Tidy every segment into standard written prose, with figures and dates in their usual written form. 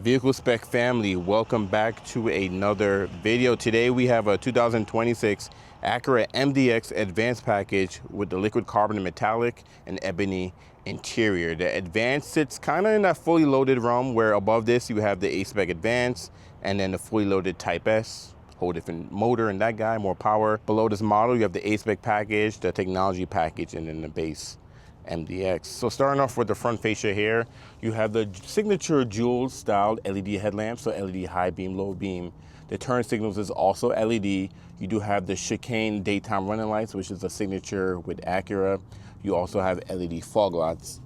Vehicle Spec family, welcome back to another video. Today we have a 2026 Acura MDX Advanced package with the liquid carbon and metallic and ebony interior. The Advanced sits kind of in that fully loaded realm, where above this you have the a-spec Advanced and then the fully loaded Type S. Whole different motor in that guy, more power. Below this model you have the a-spec package, the technology package, and then the base MDX. So starting off with the front fascia here, you have the signature jewel styled LED headlamp, so LED high beam, low beam. The turn signals is also LED. You do have the chicane daytime running lights, which is a signature with Acura. You also have LED fog lights,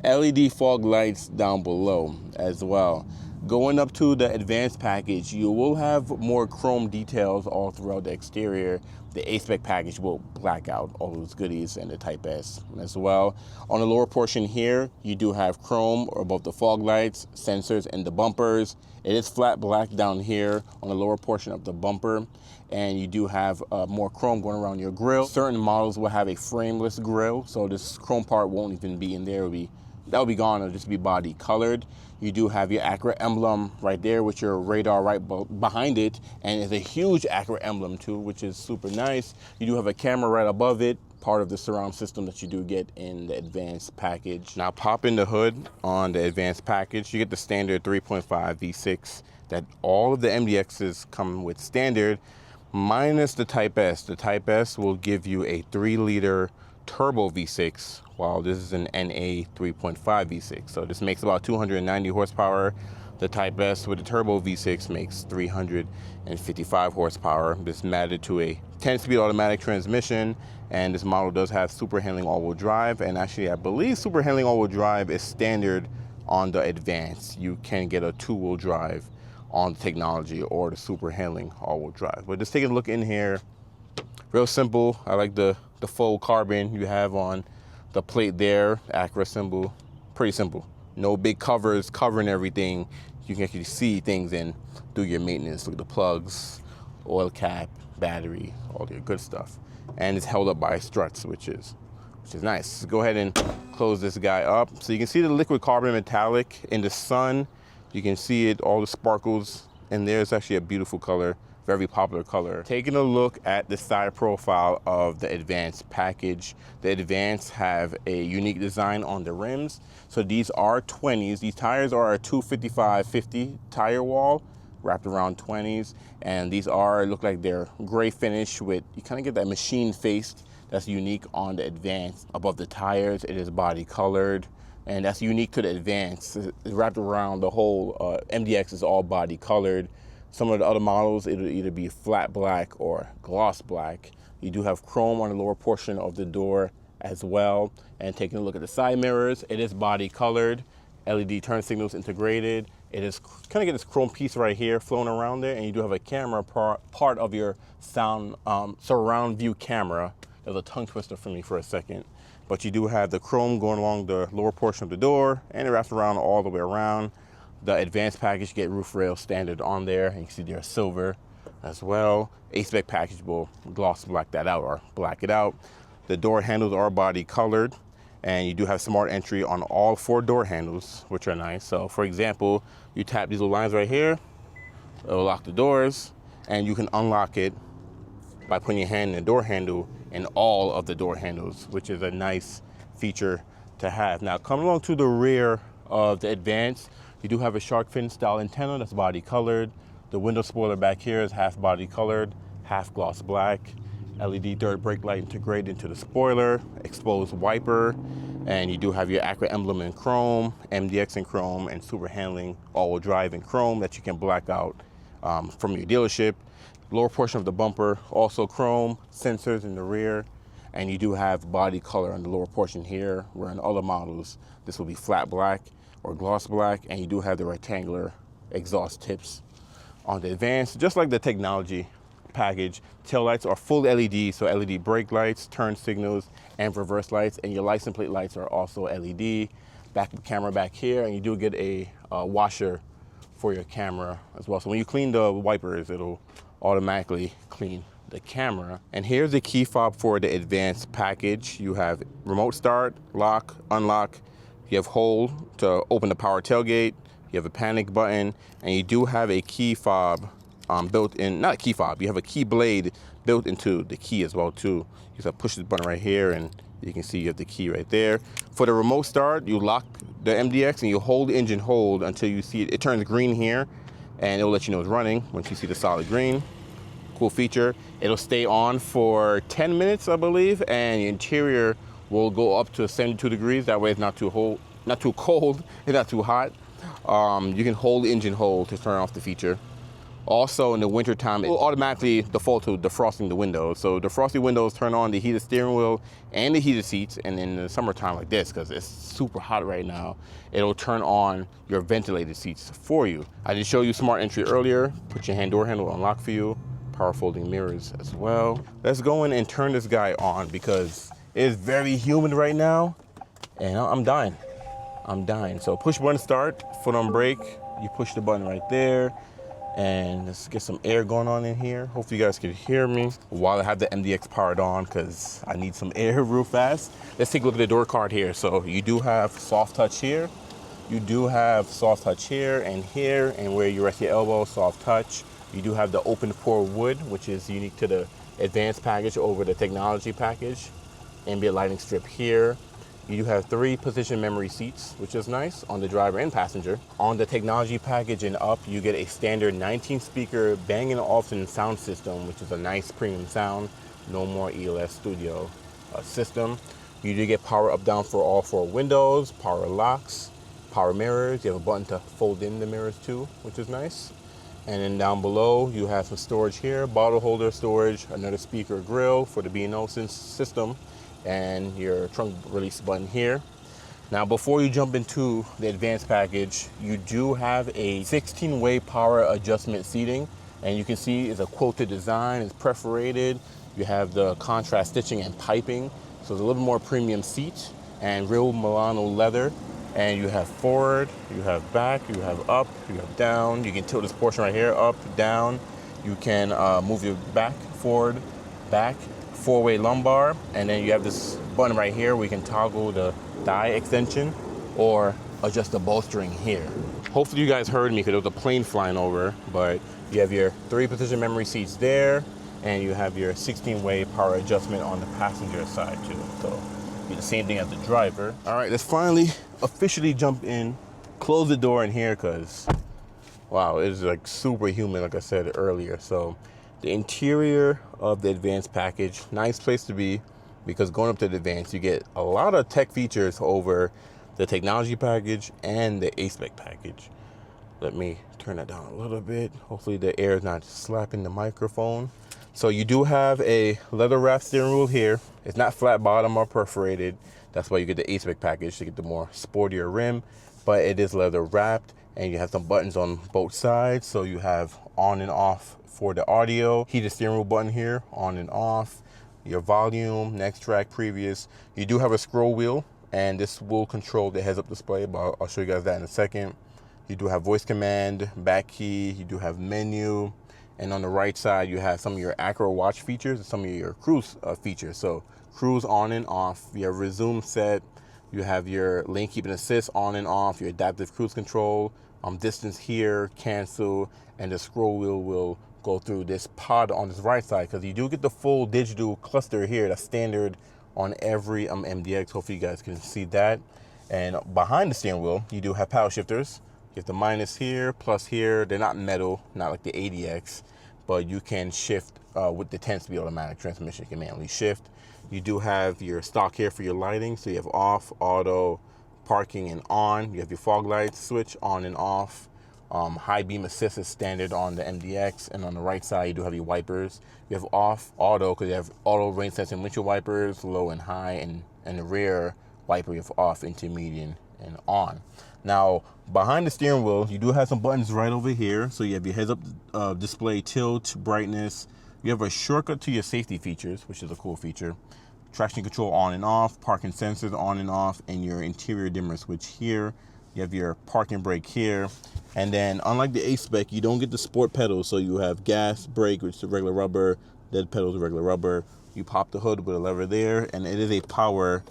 LED fog lights down below as well. Going up to the Advanced package, you will have more chrome details all throughout the exterior. The a-spec package will black out all those goodies, and the Type S as well. On the lower portion here, you do have chrome above the fog lights, sensors, and the bumpers. It is flat black down here on the lower portion of the bumper, and you do have more chrome going around your grille. Certain models will have a frameless grille, so this chrome part won't even be in there. That'll be gone. It'll just be body colored. You do have your Acura emblem right there with your radar right behind it, and it's a huge Acura emblem too, which is super nice. You do have a camera right above it, part of the surround system that you do get in the Advanced package. Now pop in the hood on the Advanced package. You get the standard 3.5 V6 that all of the MDXs come with standard, minus the Type S. The Type S will give you a 3-liter turbo V6, while this is an NA 3.5 V6. So this makes about 290 horsepower. The Type S with the turbo V6 makes 355 horsepower. This matted to a 10-speed automatic transmission, and this model does have super handling all-wheel drive. And actually, I believe super handling all-wheel drive is standard on the Advanced. You can get a 2-wheel drive on the technology or the super handling all-wheel drive. But just taking a look in here, real simple. I like the faux carbon you have on the plate there, Acura symbol. Pretty simple. No big covers covering everything. You can actually see things and do your maintenance. Look at the plugs, oil cap, battery, all your good stuff. And it's held up by struts, which is nice. So go ahead and close this guy up. So you can see the liquid carbon metallic in the sun. You can see it, all the sparkles, and there's actually a beautiful color. Very popular color. Taking a look at the side profile of the Advanced package, the Advanced have a unique design on the rims. So these are 20s. These tires are a 255/50 tire wall wrapped around 20s, and these look like they're gray finish with, you kind of get that machine face that's unique on the Advanced. Above the tires, it is body colored, and that's unique to the Advanced. It's wrapped around the whole MDX is all body colored. Some of the other models, it'll either be flat black or gloss black. You do have chrome on the lower portion of the door as well. And taking a look at the side mirrors, it is body colored, LED turn signals integrated. It is kind of get this chrome piece right here flowing around there, and you do have a camera part of your surround view camera. There's a tongue twister for me for a second. But you do have the chrome going along the lower portion of the door, and it wraps around all the way around. The Advanced package get roof rail standard on there, and you can see they're silver as well. A-spec package will gloss black that out or black it out. The door handles are body colored, and you do have smart entry on all 4 door handles, which are nice. So for example, you tap these little lines right here, it'll lock the doors, and you can unlock it by putting your hand in the door handle in all of the door handles, which is a nice feature to have. Now coming along to the rear of the Advanced, you do have a shark fin style antenna that's body colored. The window spoiler back here is half body colored, half gloss black. LED third brake light integrated into the spoiler, exposed wiper, and you do have your Acura emblem in chrome, MDX in chrome, and super handling all-wheel drive in chrome that you can black out from your dealership. Lower portion of the bumper, also chrome, sensors in the rear, and you do have body color on the lower portion here, where in other models, this will be flat black or gloss black, and you do have the rectangular exhaust tips on the Advanced. Just like the technology package, tail lights are full LED, so LED brake lights, turn signals, and reverse lights, and your license plate lights are also LED. Back camera back here, and you do get a washer for your camera as well. So when you clean the wipers, it'll automatically clean the camera. And here's the key fob for the Advanced package. You have remote start, lock, unlock. You have hold to open the power tailgate, You have a panic button, and you do have a key fob built in, not a key fob, you have a key blade built into the key as well too. You just push this button right here, and you can see you have the key right there. For the remote start, you lock the MDX and you hold the engine hold until you see it turns green here, and it'll let you know it's running once you see the solid green. Cool feature. It'll stay on for 10 minutes, I believe, and the interior will go up to 72 degrees. That way it's not too cold, it's not too hot. You can hold the engine hold to turn off the feature. Also, in the winter time, it will automatically default to defrosting the windows. So defrosting windows turn on the heated steering wheel and the heated seats. And in the summertime like this, because it's super hot right now, it'll turn on your ventilated seats for you. I did show you smart entry earlier. Put your door handle unlock for you. Power folding mirrors as well. Let's go in and turn this guy on because it is very humid right now, and I'm dying. So push button start, foot on brake. You push the button right there. And let's get some air going on in here. Hopefully you guys can hear me while I have the MDX powered on because I need some air real fast. Let's take a look at the door card here. So you do have soft touch here. You do have soft touch here, and where you rest your elbow, soft touch. You do have the open-pore wood, which is unique to the advanced package over the technology package. Ambient lighting strip here. You do have 3 position memory seats, which is nice on the driver and passenger. On the technology package and up, you get a standard 19-speaker Bang & Olufsen sound system, which is a nice premium sound. No more ELS Studio system. You do get power up down for all 4 windows, power locks, power mirrors. You have a button to fold in the mirrors too, which is nice. And then down below, you have some storage here, bottle holder storage, another speaker grill for the B&O system, and your trunk release button here. Now, before you jump into the advanced package, you do have a 16-way power adjustment seating, and you can see it's a quilted design, it's perforated. You have the contrast stitching and piping, so it's a little more premium seat and real Milano leather. And you have forward, you have back, you have up, you have down. You can tilt this portion right here, up, down. You can move your back, forward, back, 4-way lumbar. And then you have this button right here where you can toggle the thigh extension or adjust the bolstering here. Hopefully you guys heard me because there was a plane flying over, but you have your 3 position memory seats there, and you have your 16-way power adjustment on the passenger side too. So do the same thing as the driver. All right, let's finally officially jump in, close the door in here because, wow, it's like super humid, like I said earlier. So the interior of the advanced package, nice place to be because going up to the advanced, you get a lot of tech features over the technology package and the a-spec package. Let me turn that down a little bit. Hopefully the air is not slapping the microphone. So you do have a leather wrap steering wheel here. It's not flat bottom or perforated. That's why you get the a-spec package to get the more sportier rim, but it is leather wrapped, and you have some buttons on both sides. So you have on and off for the audio, heated steering wheel button here, on and off, your volume, next track, previous. You do have a scroll wheel, and this will control the heads-up display, but I'll show you guys that in a second. You do have voice command, back key, you do have menu, and on the right side, you have some of your Acura watch features and some of your cruise features. So cruise on and off, you have resume set, you have your lane keeping assist on and off, your adaptive cruise control, distance here, cancel, and the scroll wheel will go through this pod on this right side because you do get the full digital cluster here that's standard on every MDX. Hopefully you guys can see that. And behind the steering wheel, you do have paddle shifters. You have the minus here, plus here. They're not metal, not like the ADX, but you can shift with the 10-speed automatic transmission. You can manually shift. You do have your stock here for your lighting. So you have off, auto, parking, and on. You have your fog lights switch on and off. High beam assist is standard on the MDX, and on the right side you do have your wipers. You have off, auto, because you have auto rain sensing windshield wipers, low and high, and the rear wiper you have off, intermediate, and on. Now behind the steering wheel you do have some buttons right over here. So you have your heads up display, tilt, brightness. You have a shortcut to your safety features, which is a cool feature. Traction control on and off, parking sensors on and off, and your interior dimmer switch here. You have your parking brake here. And then unlike the a-spec, you don't get the sport pedals. So you have gas, brake, which is regular rubber, dead pedals, regular rubber. You pop the hood with a lever there, and it is a power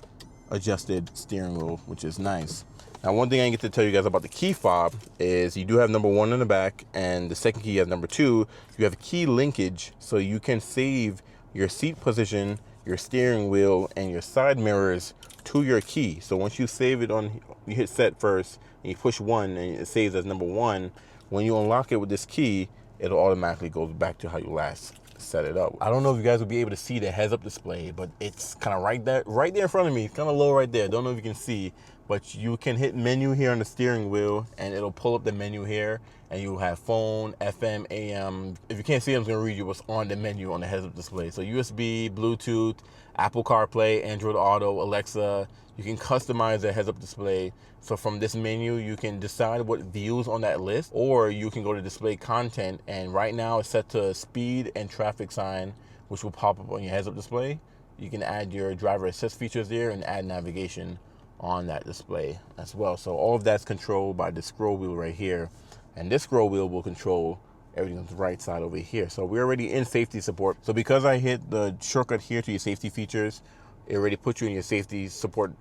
adjusted steering wheel, which is nice. Now, one thing I get to tell you guys about the key fob is you do have number 1 in the back, and the second key has number 2. You have key linkage, so you can save your seat position, your steering wheel, and your side mirrors to your key. So once you save it on, you hit set first, and you push 1, and it saves as number 1. When you unlock it with this key, it'll automatically go back to how you last set it up. I don't know if you guys will be able to see the heads-up display, but it's kind of right there in front of me. It's kind of low right there. Don't know if you can see, but you can hit menu here on the steering wheel, and it'll pull up the menu here, and you'll have phone, FM, AM. If you can't see it, I'm going to read you what's on the menu on the heads-up display. So USB, Bluetooth, Apple CarPlay, Android Auto, Alexa. You can customize the heads-up display. So from this menu, you can decide what views on that list, or you can go to display content, and right now it's set to speed and traffic sign, which will pop up on your heads-up display. You can add your driver assist features there and add navigation on that display as well. So all of that's controlled by the scroll wheel right here, and this scroll wheel will control everything on the right side over here. So we're already in safety support. So because I hit the shortcut here to your safety features, it already puts you in your safety support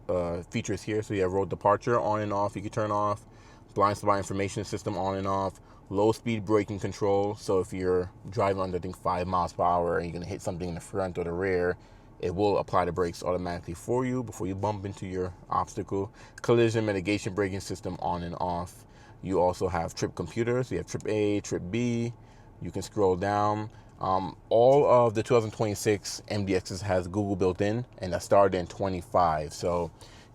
features here. So you have road departure on and off, you can turn off, blind spot information system on and off, low speed braking control. So if you're driving under, I think, 5 miles per hour and you're gonna hit something in the front or the rear, it will apply the brakes automatically for you before you bump into your obstacle. Collision mitigation braking system on and off. You also have trip computers. You have trip A, trip B. You can scroll down. All of the 2026 MDXs has Google built in, and that started in 25. So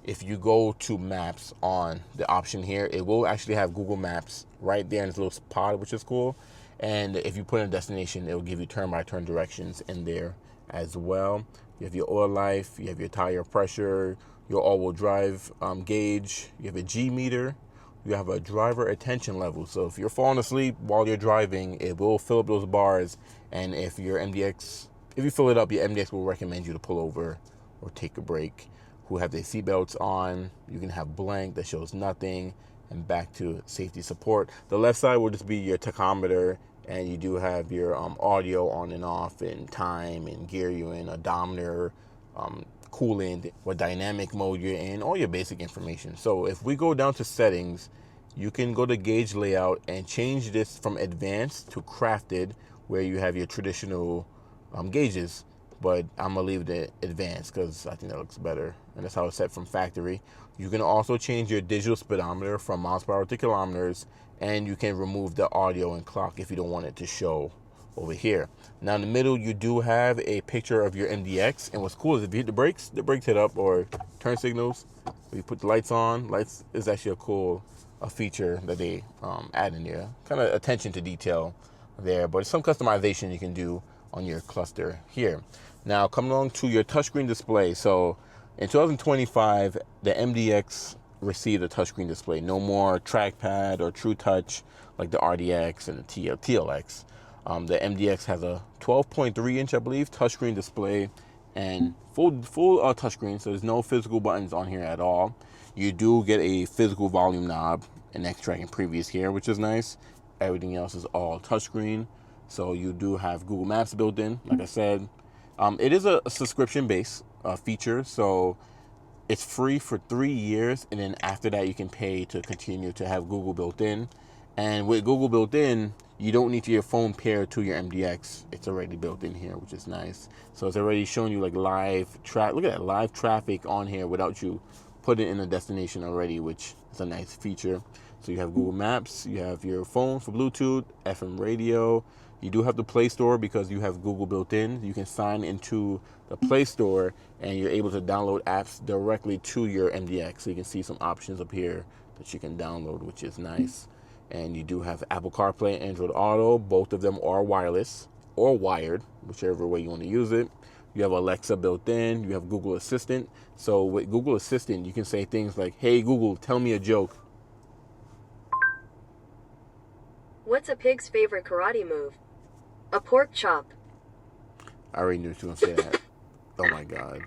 if you go to maps on the option here, it will actually have Google Maps right there in this little pod, which is cool. And if you put in a destination, it will give you turn-by-turn directions in there as well. You have your oil life, you have your tire pressure, your all-wheel drive gauge, you have a G meter, you have a driver attention level. So if you're falling asleep while you're driving, it will fill up those bars. And if you fill it up, your MDX will recommend you to pull over or take a break. Who have their seatbelts on. You can have blank that shows nothing, and back to safety support. The left side will just be your tachometer, and you do have your audio on and off, and time, and gear you're in, odometer, coolant, what dynamic mode you're in, all your basic information. So if we go down to settings, you can go to gauge layout and change this from advanced to crafted, where you have your traditional gauges, but I'm gonna leave it advanced because I think that looks better, and that's how it's set from factory. You can also change your digital speedometer from miles per hour to kilometers, and you can remove the audio and clock if you don't want it to show over here. Now in the middle, you do have a picture of your MDX, and what's cool is if you hit the brakes hit up, or turn signals, or you put the lights on. Lights is actually a cool feature that they add in there. Kind of attention to detail there, but some customization you can do on your cluster here. Now coming along to your touchscreen display. So in 2025, the MDX received a touchscreen display. No more trackpad or True Touch like the RDX and the TLX. The MDX has a 12.3 inch, I believe, touchscreen display, and full touchscreen, so there's no physical buttons on here at all. You do get a physical volume knob, an extract and previous here, which is nice. Everything else is all touchscreen. So you do have Google Maps built in, like I said. It is a subscription-based feature, so it's free for 3 years, and then after that you can pay to continue to have Google built in. And with Google built in, you don't need your phone paired to your MDX. It's already built in here, which is nice. So it's already showing you like live traffic. Look at that, live traffic on here without you putting it in a destination already, which is a nice feature. So you have Google Maps, you have your phone for Bluetooth, FM radio. You do have the Play Store because you have Google built in. You can sign into the Play Store and you're able to download apps directly to your MDX. So you can see some options up here that you can download, which is nice. And you do have Apple CarPlay, Android Auto. Both of them are wireless or wired, whichever way you want to use it. You have Alexa built in. You have Google Assistant. So with Google Assistant, you can say things like, "Hey Google, tell me a joke." What's a pig's favorite karate move? A pork chop. I already knew she was going to say that. Oh my God.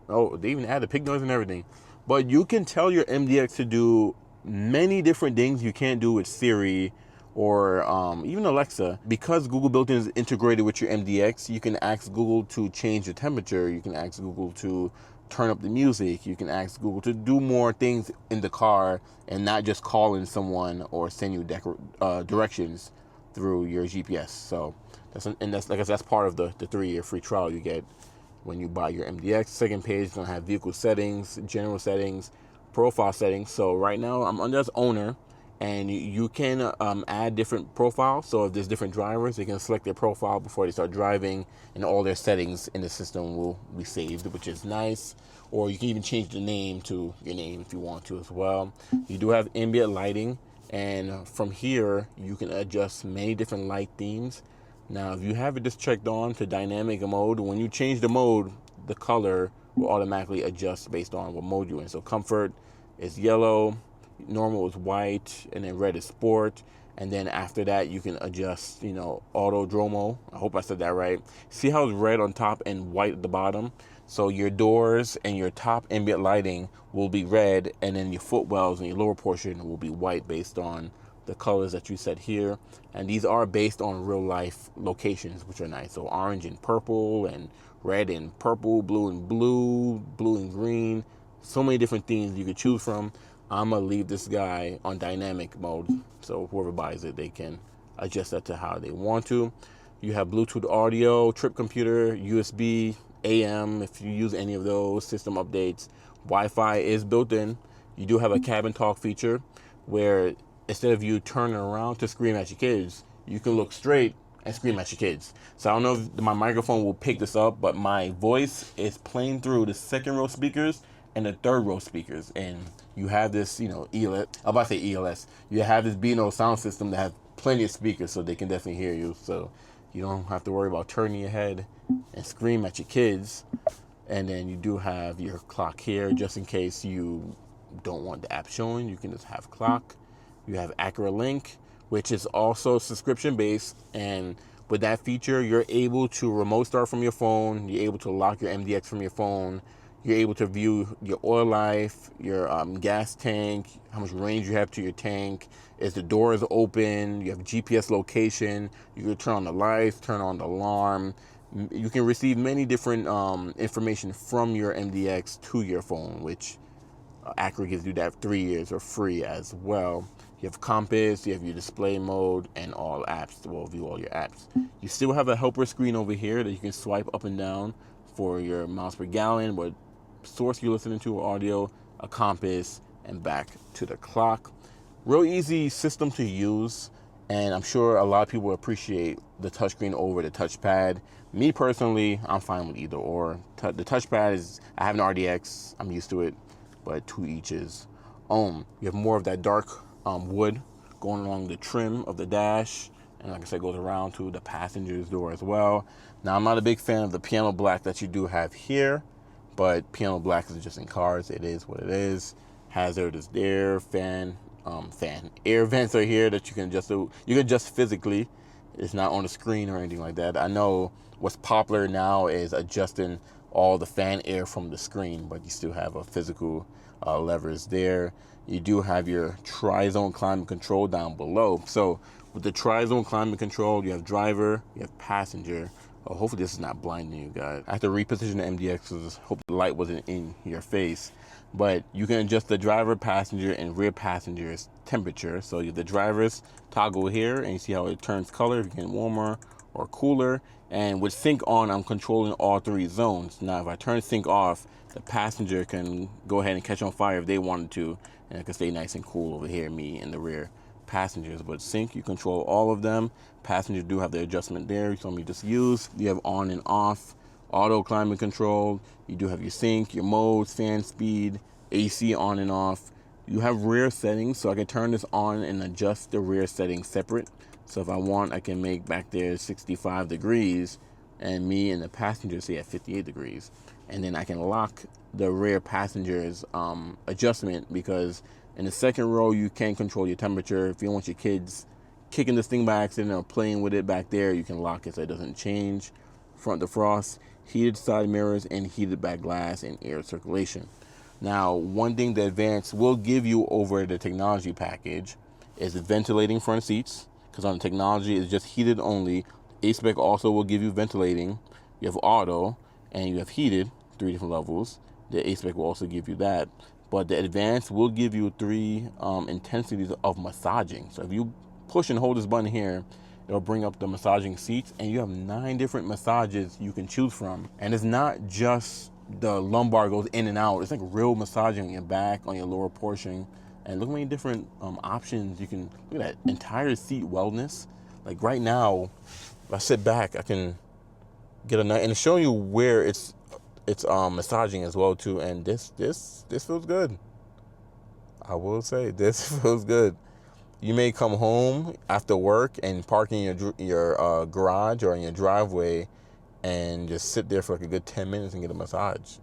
Oh, they even added pig noise and everything. But you can tell your MDX to do many different things you can't do with Siri or even Alexa. Because Google built-in is integrated with your MDX, you can ask Google to change the temperature. You can ask Google to turn up the music. You can ask Google to do more things in the car and not just call in someone or send you directions through your GPS. So that's like I said, that's part of the 3-year free trial you get when you buy your MDX. Second page is gonna have vehicle settings, general settings, profile settings. So right now I'm under as owner, and you can add different profiles. So if there's different drivers, they can select their profile before they start driving, and all their settings in the system will be saved, which is nice. Or you can even change the name to your name if you want to as well. You do have ambient lighting, and from here you can adjust many different light themes. Now, if you have it just checked on to dynamic mode, when you change the mode, the color will automatically adjust based on what mode you're in. So comfort is yellow, normal is white, and then red is sport. And then after that, you can adjust, auto dromo. I hope I said that right. See how it's red on top and white at the bottom? So your doors and your top ambient lighting will be red, and then your footwells and your lower portion will be white based on the colors that you set here. And these are based on real life locations, which are nice. So orange and purple, and red and purple, blue and blue, blue and green. So many different themes you could choose from. I'm gonna leave this guy on dynamic mode, so whoever buys it, they can adjust that to how they want to. You have Bluetooth audio, trip computer, USB, AM if you use any of those, system updates. Wi-Fi is built in. You do have a cabin talk feature where instead of you turning around to scream at your kids, you can look straight and scream at your kids. So I don't know if my microphone will pick this up, but my voice is playing through the second row speakers and the third row speakers. And you have this, ELS, I'm about to say ELS. You have this B&O sound system that has plenty of speakers, so they can definitely hear you. So you don't have to worry about turning your head and scream at your kids. And then you do have your clock here, just in case you don't want the app showing. You can just have clock. You have Acura Link, which is also subscription based, and with that feature, you're able to remote start from your phone. You're able to lock your MDX from your phone. You're able to view your oil life, your gas tank, how much range you have to your tank. Is the doors open? You have GPS location. You can turn on the lights, turn on the alarm. You can receive many different information from your MDX to your phone, which Acura gives you that 3 years for free as well. You have compass, you have your display mode, and all apps will view all your apps. You still have a helper screen over here that you can swipe up and down for your miles per gallon, what source you're listening to, audio, a compass, and back to the clock. Real easy system to use, and I'm sure a lot of people appreciate the touchscreen over the touchpad. Me personally, I'm fine with either or. The touchpad is, I have an RDX, I'm used to it, but to each his own. You have more of that dark wood going along the trim of the dash, and like I said, goes around to the passenger's door as well. Now, I'm not a big fan of the piano black that you do have here, but piano black is just in cars. It is what it is. Hazard is there. Air vents are here that you can adjust physically. It's not on the screen or anything like that. I know what's popular now is adjusting all the fan air from the screen, but you still have a physical levers there. You do have your tri-zone climate control down below. So with the tri-zone climate control, you have driver, you have passenger. Oh, hopefully this is not blinding you guys. I have to reposition the MDX because hope the light wasn't in your face. But you can adjust the driver, passenger, and rear passenger's temperature. So you have the driver's toggle here, and you see how it turns color if you're getting warmer or cooler. And with sync on, I'm controlling all 3 zones. Now, if I turn sync off, the passenger can go ahead and catch on fire if they wanted to, and it can stay nice and cool over here, me in the rear passengers. But sync, you control all of them. Passengers do have the adjustment there, so you just use. You have on and off, auto climate control. You do have your sync, your modes, fan speed, AC on and off. You have rear settings, so I can turn this on and adjust the rear settings separate. So if I want, I can make back there 65 degrees, and me and the passenger say at 58 degrees. And then I can lock the rear passenger's adjustment, because in the second row, you can control your temperature. If you don't want your kids kicking this thing by accident or playing with it back there, you can lock it so it doesn't change. Front defrost, heated side mirrors, and heated back glass and air circulation. Now, one thing the Advance will give you over the technology package is ventilating front seats, because on the technology it's just heated only. A-spec also will give you ventilating. You have auto, and you have heated, 3 different levels. The a-spec will also give you that. But the advanced will give you 3 intensities of massaging. So if you push and hold this button here, it'll bring up the massaging seats, and you have 9 different massages you can choose from. And it's not just the lumbar goes in and out. It's like real massaging on your back, on your lower portion. And look how many different options you can. Look at that entire seat wellness. Like right now, if I sit back, I can get a nice, and it's showing you where it's massaging as well too. And this feels good. I will say this feels good. You may come home after work and park in your garage or in your driveway and just sit there for like a good 10 minutes and get a massage.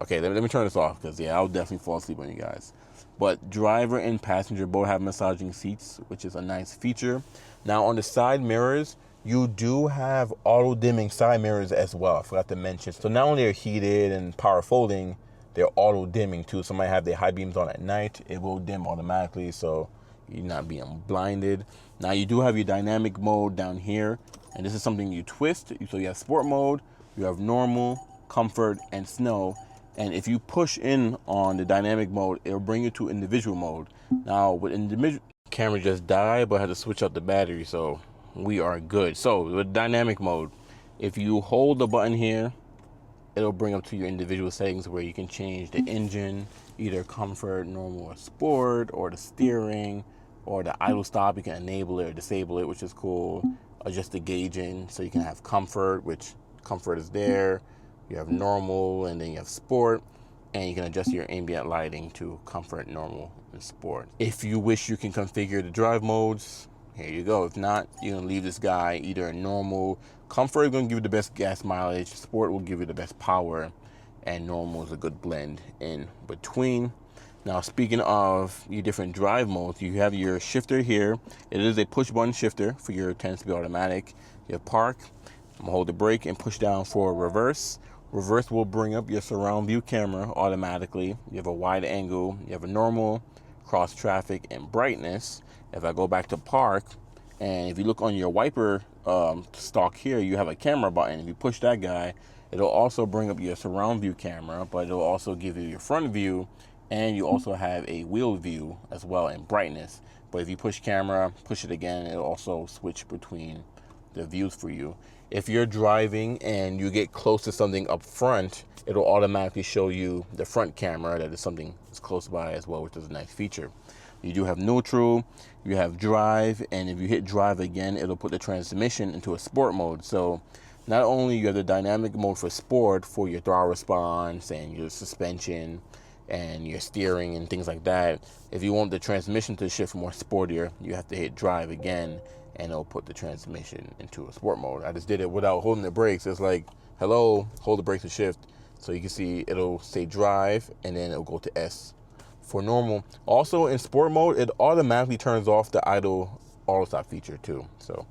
Okay, let me turn this off because, yeah, I'll definitely fall asleep on you guys. But driver and passenger both have massaging seats, which is a nice feature. Now, on the side mirrors, you do have auto-dimming side mirrors as well. I forgot to mention. So not only are heated and power folding, they're auto dimming too. Somebody have their high beams on at night, it will dim automatically, so you're not being blinded. Now you do have your dynamic mode down here, and this is something you twist. So you have sport mode, you have normal, comfort, and snow. And if you push in on the dynamic mode, it'll bring you to individual mode. Now with individual, camera just died, but I had to switch out the battery, so we are good. So with dynamic mode, if you hold the button here, it'll bring up to your individual settings where you can change the engine, either comfort, normal, or sport, or the steering, or the idle stop. You can enable it or disable it, which is cool. Adjust the gauging, so you can have comfort, which comfort is there. You have normal, and then you have sport, and you can adjust your ambient lighting to comfort, normal, and sport. If you wish, you can configure the drive modes. Here you go. If not, you're gonna leave this guy either in normal. Comfort is going to give you the best gas mileage. Sport will give you the best power. And normal is a good blend in between. Now, speaking of your different drive modes, you have your shifter here. It is a push button shifter for your 10-speed automatic. You have park. I'm going to hold the brake and push down for reverse. Reverse will bring up your surround view camera automatically. You have a wide angle. You have a normal, cross traffic, and brightness. If I go back to park, and if you look on your wiper stalk here, you have a camera button. If you push that guy, it'll also bring up your surround view camera, but it'll also give you your front view, and you also have a wheel view as well in brightness. But if you push camera, push it again, it'll also switch between the views for you. If you're driving and you get close to something up front, it'll automatically show you the front camera that is something that's close by as well, which is a nice feature. You do have neutral, you have drive, and if you hit drive again, it'll put the transmission into a sport mode. So not only you have the dynamic mode for sport for your throttle response and your suspension and your steering and things like that. If you want the transmission to shift more sportier, you have to hit drive again, and it'll put the transmission into a sport mode. I just did it without holding the brakes. It's like, hello, hold the brakes to shift. So you can see it'll say drive, and then it'll go to S for normal. Also in sport mode, it automatically turns off the idle auto stop feature too. So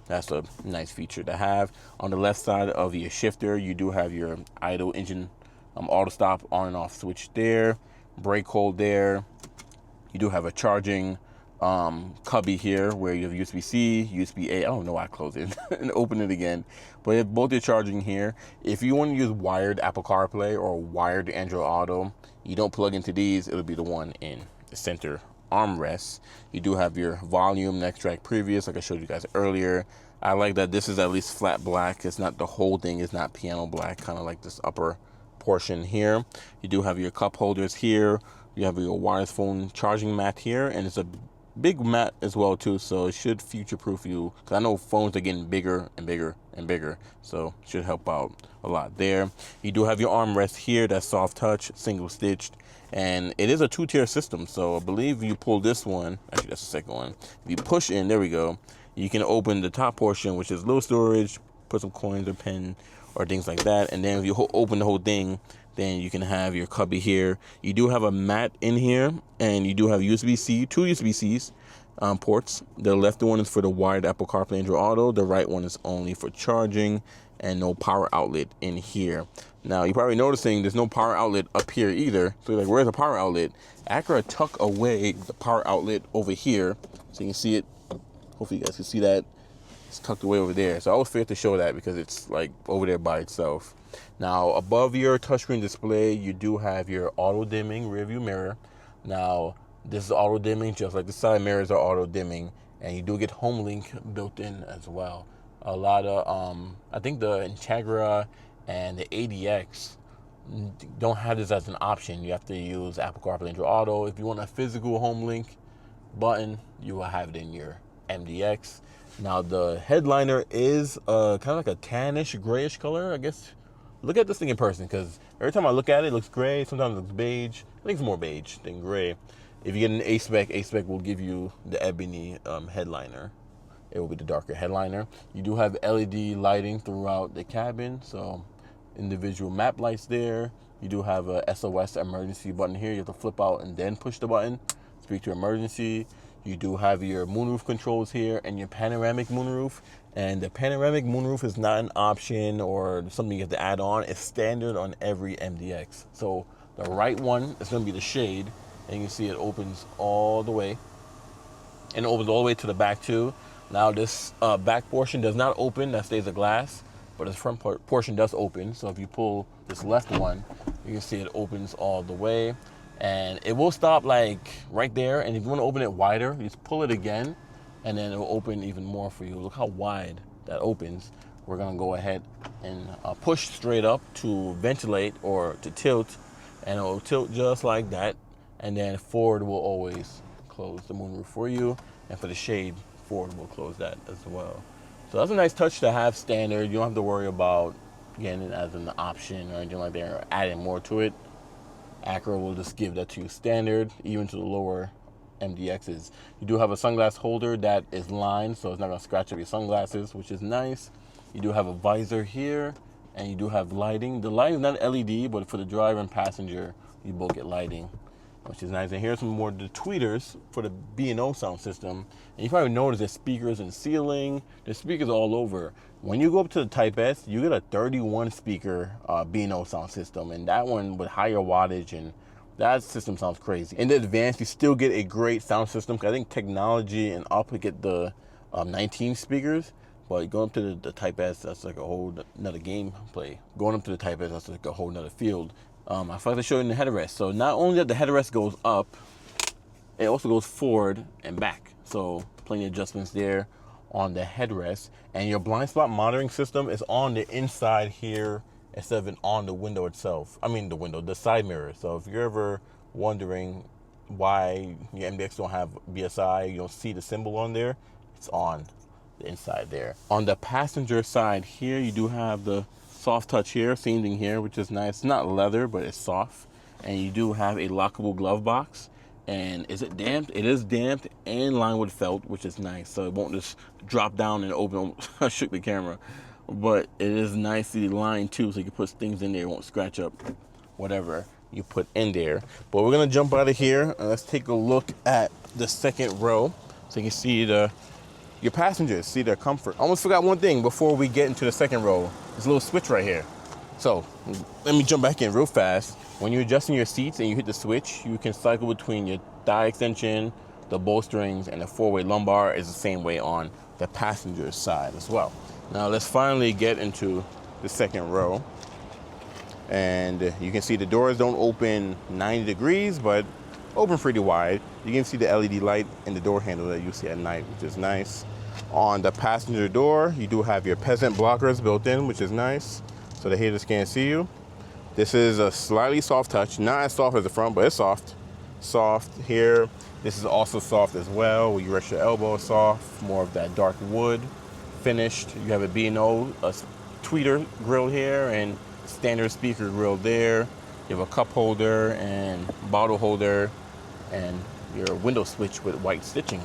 that's a nice feature to have. On the left side of your shifter, you do have your idle engine auto stop on and off switch there, brake hold there. You do have a charging cubby here where you have USB-C, USB-A. I don't know why I closed it and open it again. But you have both your charging here. If you want to use wired Apple CarPlay or wired Android Auto, you don't plug into these, it'll be the one in the center armrest. You do have your volume, next track, previous, like I showed you guys earlier. I like that this is at least flat black. It's not the whole thing, it's not piano black, kind of like this upper portion here. You do have your cup holders here. You have your wireless phone charging mat here, and it's a big mat as well too, so it should future-proof you, because I know phones are getting bigger and bigger and bigger, so it should help out a lot there. You do have your armrest here, that's soft touch, single stitched, and it is a 2-tier system. So I believe you pull this one, actually that's the second one, if you push in, there we go, you can open the top portion, which is little storage, put some coins or pen or things like that, and then if you open the whole thing, then you can have your cubby here. You do have a mat in here, and you do have USB-C, 2 USB-Cs ports. The left one is for the wired Apple CarPlay Android Auto. The right one is only for charging, and no power outlet in here. Now, you're probably noticing there's no power outlet up here either. So you're like, where's the power outlet? Acura tuck away the power outlet over here, so you can see it. Hopefully you guys can see that. It's tucked away over there. So I always forget to show that because it's like over there by itself. Now, above your touchscreen display, you do have your auto dimming rear view mirror. Now, this is auto dimming, just like the side mirrors are auto dimming, and you do get home link built in as well. A lot of, I think the Integra and the ADX don't have this as an option. You have to use Apple CarPlay Android Auto. If you want a physical home link button, you will have it in your MDX. Now, the headliner is kind of like a tannish, grayish color, I guess. Look at this thing in person, because every time I look at it, it looks gray. Sometimes it looks beige. I think it's more beige than gray. If you get an a-spec, a-spec will give you the ebony headliner. It will be the darker headliner. You do have LED lighting throughout the cabin, so individual map lights there. You do have a SOS emergency button here. You have to flip out and then push the button, speak to emergency. You do have your moonroof controls here and your panoramic moonroof. And the panoramic moonroof is not an option or something you have to add on. It's standard on every MDX. So the right one is going to be the shade, and you can see it opens all the way, and it opens all the way to the back too. Now this back portion does not open, that stays a glass, but this front portion does open. So if you pull this left one, you can see it opens all the way, and it will stop like right there. And if you want to open it wider, you just pull it again, and then it will open even more for you. Look how wide that opens. We're gonna go ahead and push straight up to ventilate or to tilt, and it will tilt just like that. And then forward will always close the moonroof for you, and for the shade, forward will close that as well. So that's a nice touch to have standard. You don't have to worry about getting it as an option or anything like that, or adding more to it. Acura will just give that to you standard, even to the lower MDXs. You do have a sunglass holder that is lined, so it's not going to scratch up your sunglasses, which is nice. You do have a visor here, and you do have lighting. The lighting is not LED, but for the driver and passenger, you both get lighting, which is nice. And here's some more of the tweeters for the B&O sound system. And you probably notice there's speakers in the ceiling. There's speakers all over. When you go up to the Type S, you get a 31 speaker B&O sound system, and that one with higher wattage, and that system sounds crazy. In the Advanced, you still get a great sound system. I think Technology and Up get the 19 speakers, but going up to the Type S, that's like a whole another gameplay. Going up to the Type S, that's like a whole another field. I forgot to show you in the headrest. So not only that the headrest goes up, it also goes forward and back. So plenty of adjustments there on the headrest. And your blind spot monitoring system is on the inside here instead of on the window itself. I mean the side mirror. So if you're ever wondering why your MDX don't have BSI, you don't see the symbol on there, it's on the inside there. On the passenger side here, you do have the soft touch here, same thing here, which is nice. It's not leather, but it's soft. And you do have a lockable glove box. And is it damped? It is damped and lined with felt, which is nice. So it won't just drop down and open. I shook the camera. But it is nicely lined too, so you can put things in there. It won't scratch up whatever you put in there. But we're gonna jump out of here and let's take a look at the second row, so you can see your passengers, see their comfort. I almost forgot one thing before we get into the second row. There's a little switch right here. So let me jump back in real fast. When you're adjusting your seats and you hit the switch, you can cycle between your thigh extension, the bolsterings, and the four-way lumbar is the same way on the passenger side as well. Now let's finally get into the second row. And you can see the doors don't open 90 degrees, but open pretty wide. You can see the LED light in the door handle that you see at night, which is nice. On the passenger door, you do have your peasant blockers built in, which is nice, so the haters can't see you. This is a slightly soft touch, not as soft as the front, but it's soft. Soft here. This is also soft as well. Where you rest your elbow, soft, more of that dark wood finished. You have a B&O, a tweeter grill here, and standard speaker grill there. You have a cup holder and bottle holder, and your window switch with white stitching,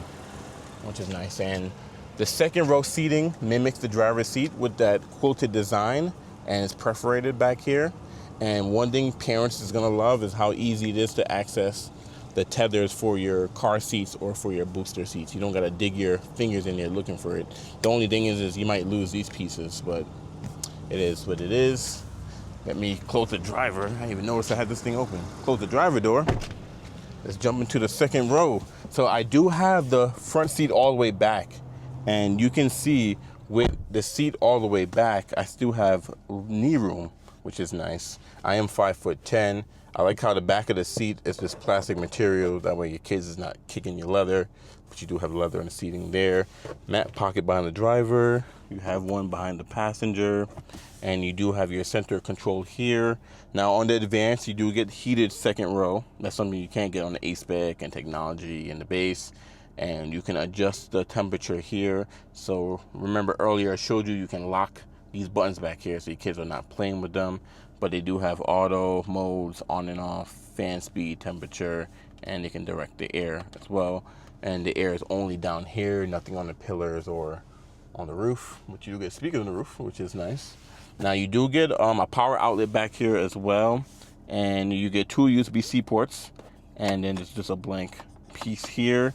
which is nice. And the second row seating mimics the driver's seat with that quilted design, and it's perforated back here. And one thing parents is gonna love is how easy it is to access the tethers for your car seats or for your booster seats. You don't gotta dig your fingers in there looking for it. The only thing is you might lose these pieces, but it is what it is. Let me close the driver. I didn't even notice I had this thing open. Close the driver door. Let's jump into the second row. So I do have the front seat all the way back, and you can see with the seat all the way back, I still have knee room, which is nice. I am 5'10". I like how the back of the seat is this plastic material. That way your kids is not kicking your leather, but you do have leather in the seating there. Mat pocket behind the driver. You have one behind the passenger, and you do have your center control here. Now on the Advance, you do get heated second row. That's something you can't get on the a-spec and Technology and the base. And you can adjust the temperature here. So remember earlier I showed you can lock these buttons back here so your kids are not playing with them. But they do have auto modes, on and off, fan speed, temperature, and they can direct the air as well. And the air is only down here, nothing on the pillars or on the roof, which you do get speakers on the roof, which is nice. Now you do get a power outlet back here as well, and you get 2 USB-C ports, and then there's just a blank piece here.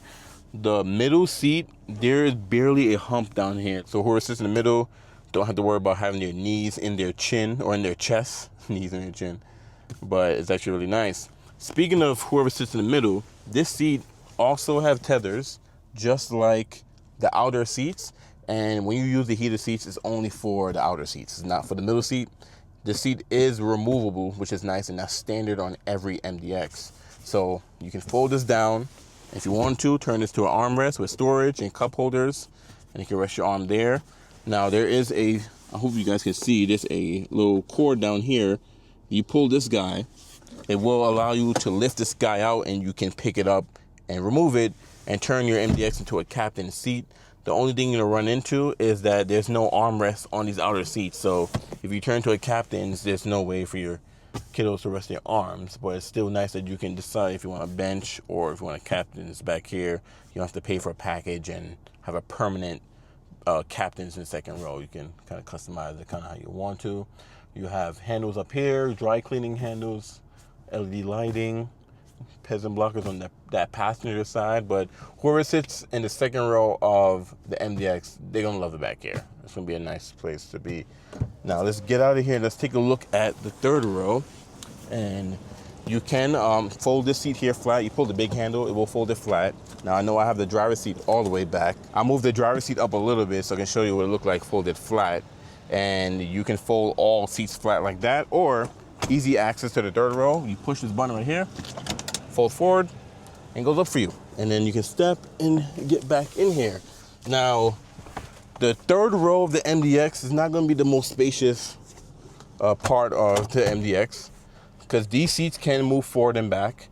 The middle seat, there is barely a hump down here, so whoever sits in the middle don't have to worry about having their knees in their chin or in their chest. Knees in their chin, but it's actually really nice. Speaking of whoever sits in the middle, this seat also have tethers just like the outer seats. And when you use the heated seats, it's only for the outer seats. It's not for the middle seat. The seat is removable, which is nice, and that's standard on every MDX. So you can fold this down. If you want to, turn this to an armrest with storage and cup holders, and you can rest your arm there. Now there is I hope you guys can see, there's a little cord down here. You pull this guy, it will allow you to lift this guy out, and you can pick it up and remove it and turn your MDX into a captain seat. The only thing you're gonna run into is that there's no armrest on these outer seats. So if you turn to a captain's, there's no way for your kiddos to rest their arms. But it's still nice that you can decide if you want a bench or if you want a captain's back here. You don't have to pay for a package and have a permanent captain's in the second row. You can kind of customize it kind of how you want to. You have handles up here, dry cleaning handles, LED lighting, peasant blockers on that passenger side. But whoever sits in the second row of the MDX, they're gonna love the back here. It's gonna be a nice place to be. Now let's get out of here. Let's take a look at the third row. And you can fold this seat here flat. You pull the big handle, it will fold it flat. Now I know I have the driver's seat all the way back. I moved the driver's seat up a little bit so I can show you what it looked like folded flat. And you can fold all seats flat like that, or easy access to the third row. You push this button right here, fold forward, and goes up for you. And then you can step and get back in here. Now, the third row of the MDX is not gonna be the most spacious part of the MDX, because these seats can move forward and back,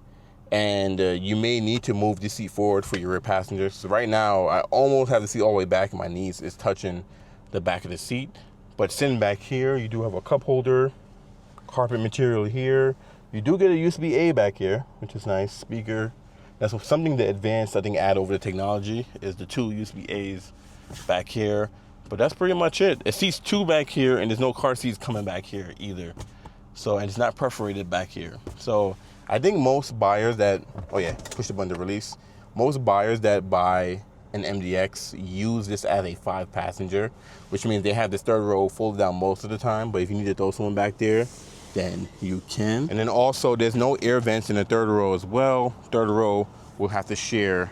and you may need to move this seat forward for your rear passengers. So right now, I almost have the seat all the way back, and my knees is touching the back of the seat. But sitting back here, you do have a cup holder, carpet material here. You do get a USB-A back here, which is nice. Speaker. That's something the Advanced, I think, add over the Technology, is the 2 USB-As back here. But that's pretty much it. It seats 2 back here, and there's no car seats coming back here either. So, and it's not perforated back here. So I think most buyers that, oh yeah, push the button to release. Most buyers that buy an MDX use this as a 5-passenger, which means they have this third row folded down most of the time. But if you need to throw someone back there, then you can. And then also there's no air vents in the third row as well. Third row will have to share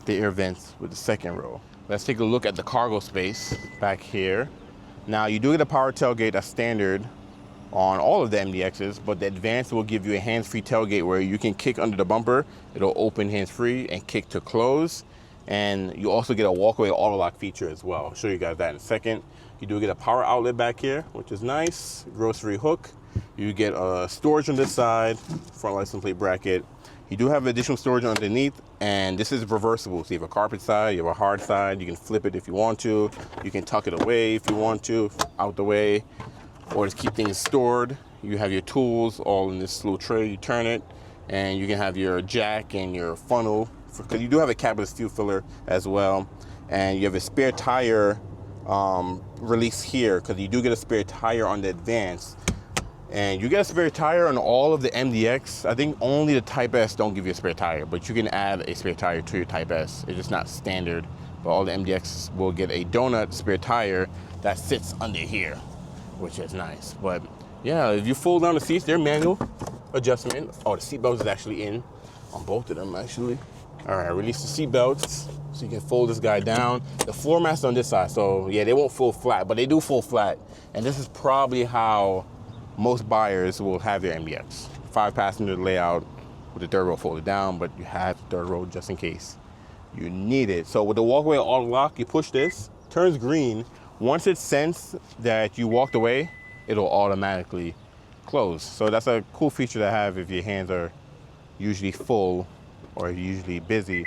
the air vents with the second row. Let's take a look at the cargo space back here. Now you do get a power tailgate that's standard on all of the MDXs, but the Advanced will give you a hands-free tailgate where you can kick under the bumper. It'll open hands-free and kick to close. And you also get a walkaway auto lock feature as well. I'll show you guys that in a second. You do get a power outlet back here, which is nice. Grocery hook. You get a storage on this side, front license plate bracket. You do have additional storage underneath, and this is reversible. So you have a carpet side, you have a hard side. You can flip it if you want to. You can tuck it away if you want to, out the way, or just keep things stored. You have your tools all in this little tray. You turn it, and you can have your jack and your funnel, because you do have a cabinet fuel filler as well. And you have a spare tire release here, because you do get a spare tire on the Advance. And you get a spare tire on all of the MDX. I think only the Type S don't give you a spare tire, but you can add a spare tire to your Type S. It's just not standard, but all the MDX will get a donut spare tire that sits under here, which is nice. But yeah, if you fold down the seats, they're manual adjustment. Oh, the seat belt is actually in on both of them, actually. All right, release the seat belts. So you can fold this guy down. The floor mats on this side, so yeah, they won't fold flat, but they do fold flat. And this is probably how most buyers will have their MDX. 5-passenger layout with the third row folded down, but you have the third row just in case you need it. So with the walkway auto lock, you push this, turns green. Once it senses that you walked away, it'll automatically close. So that's a cool feature to have if your hands are usually full or usually busy.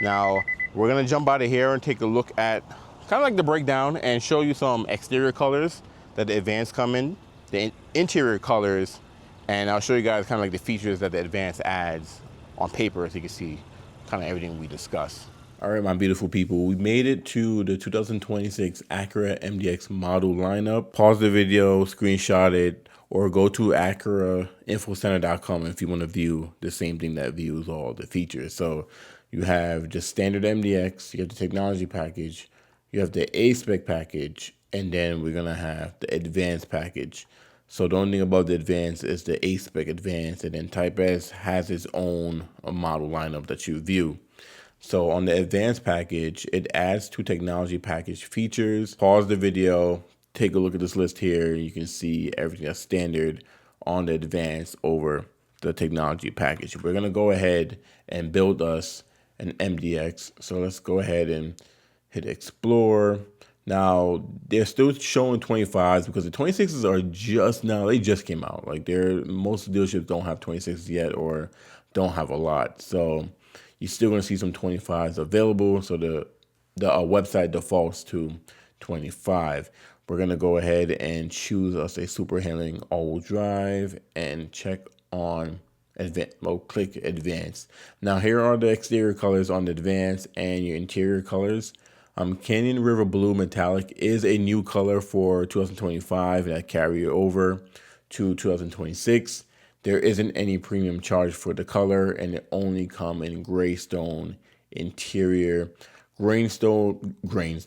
Now, we're gonna jump out of here and take a look at kind of like the breakdown and show you some exterior colors that the Advance come in, the interior colors, and I'll show you guys kind of like the features that the Advance adds on paper so you can see kind of everything we discussed. All right, my beautiful people, we made it to the 2026 Acura MDX model lineup. Pause the video, screenshot it, or go to AcuraInfoCenter.com if you want to view the same thing that views all the features. So you have just standard MDX, you have the technology package, you have the a-spec package, and then we're gonna have the advanced package. So the only thing about the advanced is the a-spec advanced, and then Type S has its own model lineup that you view. So on the advanced package, it adds 2 technology package features. Pause the video, take a look at this list here. You can see everything that's standard on the advanced over the technology package. We're gonna go ahead and build us an MDX. So let's go ahead and hit explore. Now they're still showing 25s because the 26s are just now, they just came out. Like most dealerships don't have 26s yet or don't have a lot. So you're still gonna see some 25s available. So the website defaults to 25. We're gonna go ahead and choose us a super handling all-wheel drive and check on advanced. We'll click advanced. Now here are the exterior colors on the advanced and your interior colors. Canyon River Blue Metallic is a new color for 2025 that carry over to 2026. There isn't any premium charge for the color, and it only come in Greystone interior. Greystone is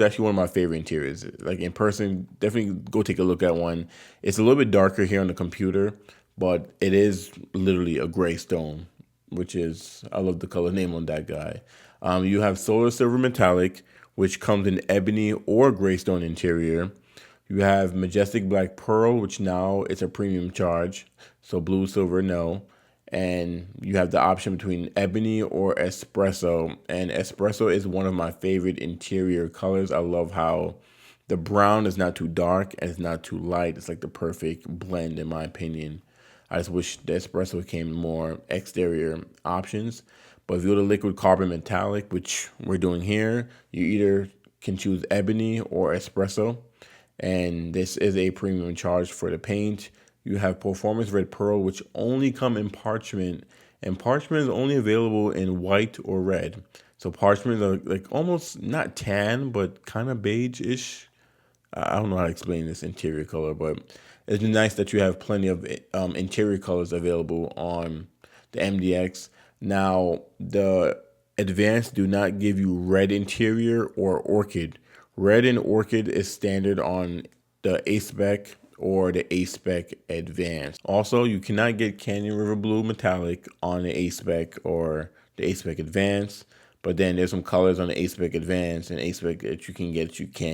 actually one of my favorite interiors. Like in person, definitely go take a look at one. It's a little bit darker here on the computer, but it is literally a Greystone, which is, I love the color name on that guy. You have Solar Silver Metallic, which comes in ebony or Greystone interior. You have Majestic Black Pearl, which now it's a premium charge. So blue, silver, no. And you have the option between ebony or espresso. And espresso is one of my favorite interior colors. I love how the brown is not too dark and it's not too light. It's like the perfect blend in my opinion. I just wish the espresso came more exterior options. But if you go to liquid carbon metallic, which we're doing here, you either can choose ebony or espresso. And this is a premium charge for the paint. You have Performance Red Pearl, which only come in parchment, and parchment is only available in white or red. So parchment are like almost not tan, but kind of beige-ish. I don't know how to explain this interior color, but it's nice that you have plenty of interior colors available on the MDX. Now, the Advanced do not give you red interior or orchid. Red and orchid is standard on the a-spec or the a-spec advanced. Also, you cannot get Canyon River Blue Metallic on the a-spec or the a-spec advanced, but then there's some colors on the a-spec advanced and a-spec that you can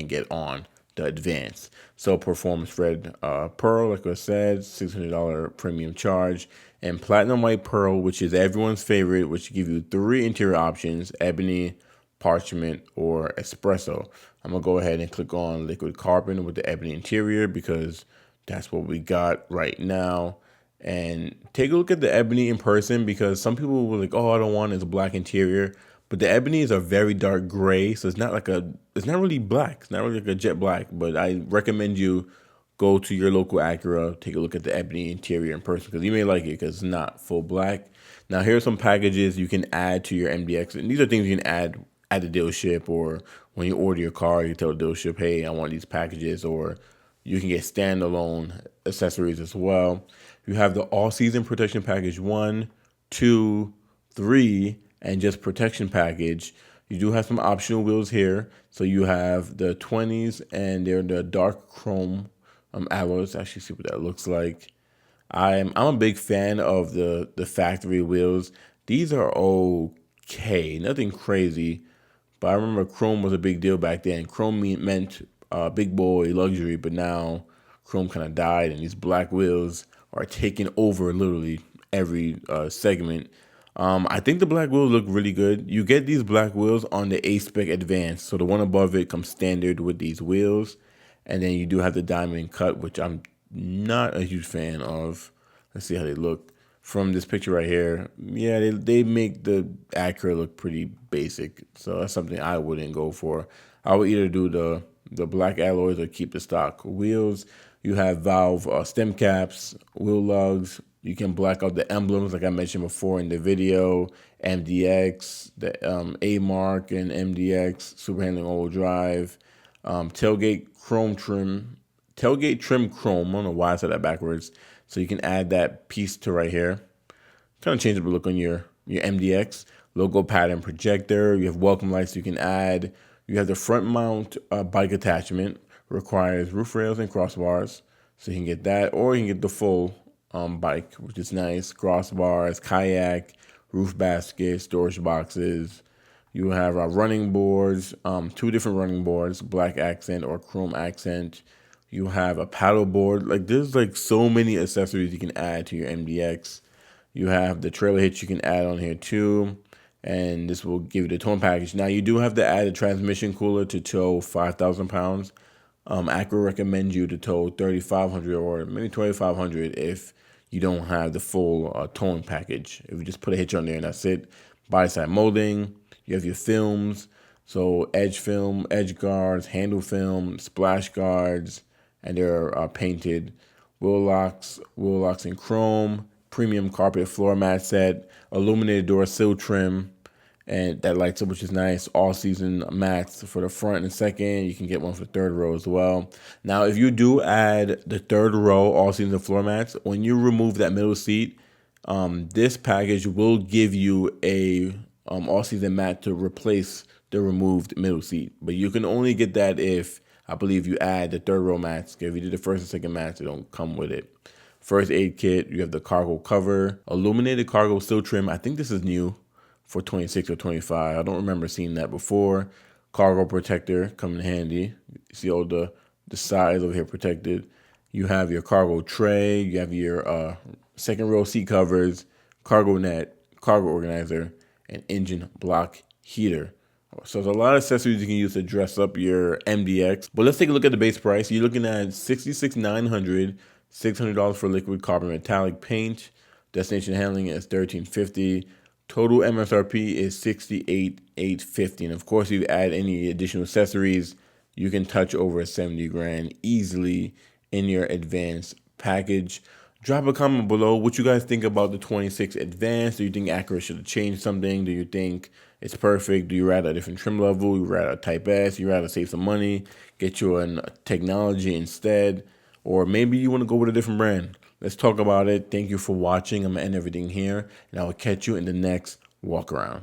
get on the advanced. So Performance Red Pearl, like I said, $600 premium charge, and Platinum White Pearl, which is everyone's favorite, which give you 3 interior options: ebony, parchment, or espresso. I'm gonna go ahead and click on liquid carbon with the ebony interior because that's what we got right now. And take a look at the ebony in person because some people were like, oh, I don't want it, it's a black interior. But the ebony is a very dark gray, so it's not really black. It's not really like a jet black, but I recommend you go to your local Acura, take a look at the ebony interior in person because you may like it because it's not full black. Now, here are some packages you can add to your MDX, and these are things you can add at the dealership, or when you order your car, you tell the dealership, hey, I want these packages, or you can get standalone accessories as well. You have the all-season protection package 1, 2, 3, and just protection package. You do have some optional wheels here. So you have the 20s, and they're the dark chrome alloys. Actually see what that looks like. I'm a big fan of the factory wheels. These are okay, nothing crazy. But I remember chrome was a big deal back then. Chrome meant big boy luxury, but now chrome kind of died, and these black wheels are taking over literally every segment. I think the black wheels look really good. You get these black wheels on the a-spec Advanced, so the one above it comes standard with these wheels, and then you do have the diamond cut, which I'm not a huge fan of. Let's see how they look from this picture right here. Yeah, they make the Acura look pretty basic, so that's something I wouldn't go for. I would either do the black alloys or keep the stock wheels. You have valve stem caps, wheel lugs. You can black out the emblems like I mentioned before in the video. MDX, the A-Mark and MDX, super handling all-wheel drive. Tailgate chrome trim, tailgate trim chrome. I don't know why I said that backwards. So you can add that piece to right here. Kind of change up the look on your MDX. Logo pattern projector. You have welcome lights you can add. You have the front mount bike attachment. Requires roof rails and crossbars. So you can get that, or you can get the full bike, which is nice. Crossbars, kayak, roof basket, storage boxes. You have running boards, 2 different running boards, black accent or chrome accent. You have a paddle board. Like there's like so many accessories you can add to your MDX. You have the trailer hitch you can add on here too. And this will give you the towing package. Now you do have to add a transmission cooler to tow 5,000 pounds. Acura recommends you to tow 3,500 or maybe 2,500 if you don't have the full towing package. If you just put a hitch on there and that's it. Body side molding. You have your films. So edge film, edge guards, handle film, splash guards, and they're painted. Wheel locks in chrome. Premium carpet floor mat set. Illuminated door sill trim. And that lights up, which is nice. All season mats for the front and second. You can get one for the third row as well. Now, if you do add the third row all season floor mats, when you remove that middle seat, this package will give you a all season mat to replace the removed middle seat. But you can only get that if, I believe, you add the third row mats. If you did the first and second mats, they don't come with it. First aid kit, you have the cargo cover, illuminated cargo sill trim. I think this is new for 26 or 25. I don't remember seeing that before. Cargo protector come in handy. You see all the sides over here protected. You have your cargo tray. You have your second row seat covers, cargo net, cargo organizer, and engine block heater. So there's a lot of accessories you can use to dress up your MDX. But let's take a look at the base price. You're looking at $66,900, $600 for liquid carbon metallic paint. Destination handling is $1,350. Total MSRP is $68,850. And of course, if you add any additional accessories, you can touch over 70 grand easily in your advanced package. Drop a comment below what you guys think about the 26 Advanced. Do you think Acura should have changed something? Do you think it's perfect? Do you rather a different trim level? You rather a Type S? You rather save some money, get you a technology instead? Or maybe you want to go with a different brand? Let's talk about it. Thank you for watching. I'm going to end everything here, and I will catch you in the next walk around.